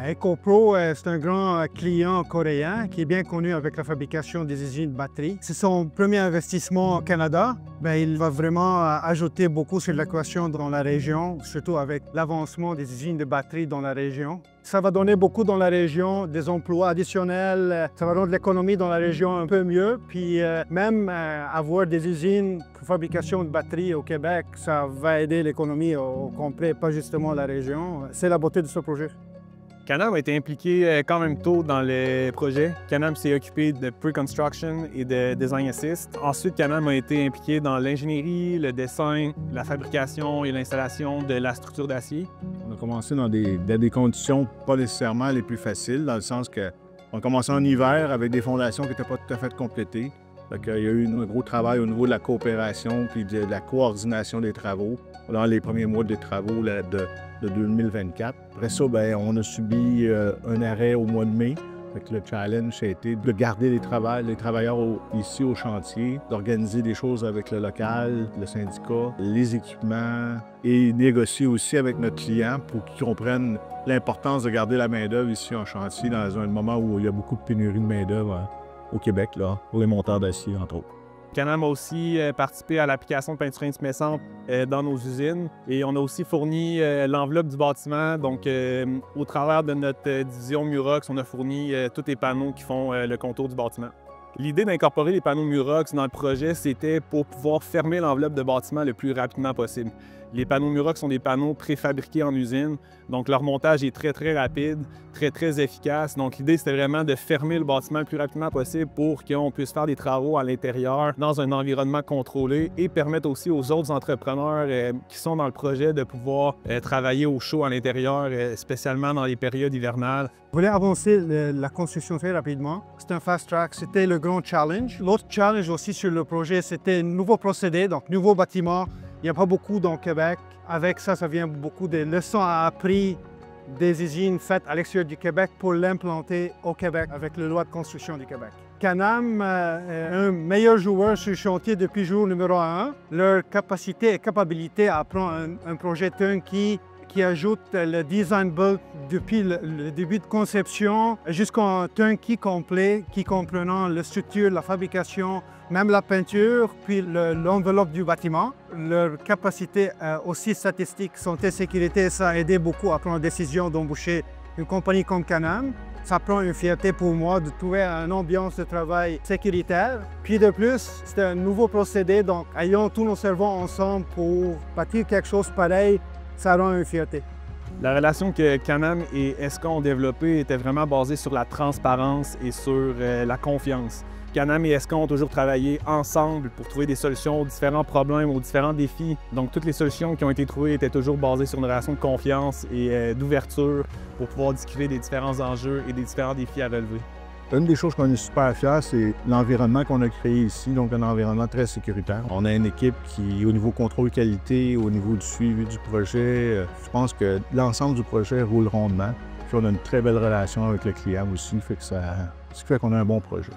EcoPro, c'est un grand client coréen qui est bien connu avec la fabrication des usines de batteries. C'est son premier investissement au Canada. Il va vraiment ajouter beaucoup sur l'équation dans la région, surtout avec l'avancement des usines de batteries dans la région. Ça va donner beaucoup dans la région, des emplois additionnels, ça va rendre l'économie dans la région un peu mieux. Puis même avoir des usines de fabrication de batteries au Québec, ça va aider l'économie au complet, pas justement la région. C'est la beauté de ce projet. Canam a été impliqué quand même tôt dans le projet. Canam s'est occupé de pre-construction et de design assist. Ensuite, Canam a été impliqué dans l'ingénierie, le dessin, la fabrication et l'installation de la structure d'acier. On a commencé dans des conditions pas nécessairement les plus faciles, dans le sens qu'on a commencé en hiver avec des fondations qui n'étaient pas tout à fait complétées. Il y a eu un gros travail au niveau de la coopération puis de la coordination des travaux dans les premiers mois des travaux de 2024. Après ça, on a subi un arrêt au mois de mai. Le challenge a été de garder les travailleurs ici au chantier, d'organiser des choses avec le local, le syndicat, les équipements et négocier aussi avec notre client pour qu'ils comprennent l'importance de garder la main-d'œuvre ici en chantier dans un moment où il y a beaucoup de pénurie de main-d'œuvre au Québec, là, pour les monteurs d'acier, entre autres. Canam a aussi participé à l'application de peinture incandescente dans nos usines et on a aussi fourni l'enveloppe du bâtiment. Donc, au travers de notre division Murox, on a fourni tous les panneaux qui font le contour du bâtiment. L'idée d'incorporer les panneaux Murox dans le projet, c'était pour pouvoir fermer l'enveloppe de bâtiment le plus rapidement possible. Les panneaux Murox sont des panneaux préfabriqués en usine, donc leur montage est très rapide, très efficace. Donc l'idée, c'était vraiment de fermer le bâtiment le plus rapidement possible pour qu'on puisse faire des travaux à l'intérieur dans un environnement contrôlé et permettre aussi aux autres entrepreneurs qui sont dans le projet de pouvoir travailler au chaud à l'intérieur, spécialement dans les périodes hivernales. On voulait avancer la construction très rapidement. C'était un fast track, c'était le grand challenge. L'autre challenge aussi sur le projet, c'était un nouveau procédé, donc nouveau bâtiment. Il n'y a pas beaucoup dans le Québec. Avec ça, ça vient beaucoup des leçons apprises des usines faites à l'extérieur du Québec pour l'implanter au Québec avec la loi de construction du Québec. Canam est un meilleur joueur sur le chantier depuis jour numéro 1. Leur capacité et capacité à prendre un projet turnkey qui ajoute le design build depuis le début de conception jusqu'au turnkey complet qui comprenant la structure, la fabrication, même la peinture, puis l'enveloppe du bâtiment. Leur capacité aussi statistique, santé, sécurité, ça a aidé beaucoup à prendre la décision d'embaucher une compagnie comme Canam. Ça prend une fierté pour moi de trouver une ambiance de travail sécuritaire. Puis de plus, c'est un nouveau procédé, donc ayons tous nos cerveaux ensemble pour bâtir quelque chose pareil, ça rend une fierté. La relation que Canam et Escon ont développée était vraiment basée sur la transparence et sur la confiance. Canam et Escon ont toujours travaillé ensemble pour trouver des solutions aux différents problèmes, aux différents défis. Donc toutes les solutions qui ont été trouvées étaient toujours basées sur une relation de confiance et d'ouverture pour pouvoir discuter des différents enjeux et des différents défis à relever. Une des choses qu'on est super fiers, c'est l'environnement qu'on a créé ici, donc un environnement très sécuritaire. On a une équipe qui, au niveau contrôle qualité, au niveau du suivi du projet, je pense que l'ensemble du projet roule rondement. Puis on a une très belle relation avec le client aussi, ce qui fait qu'on a un bon projet.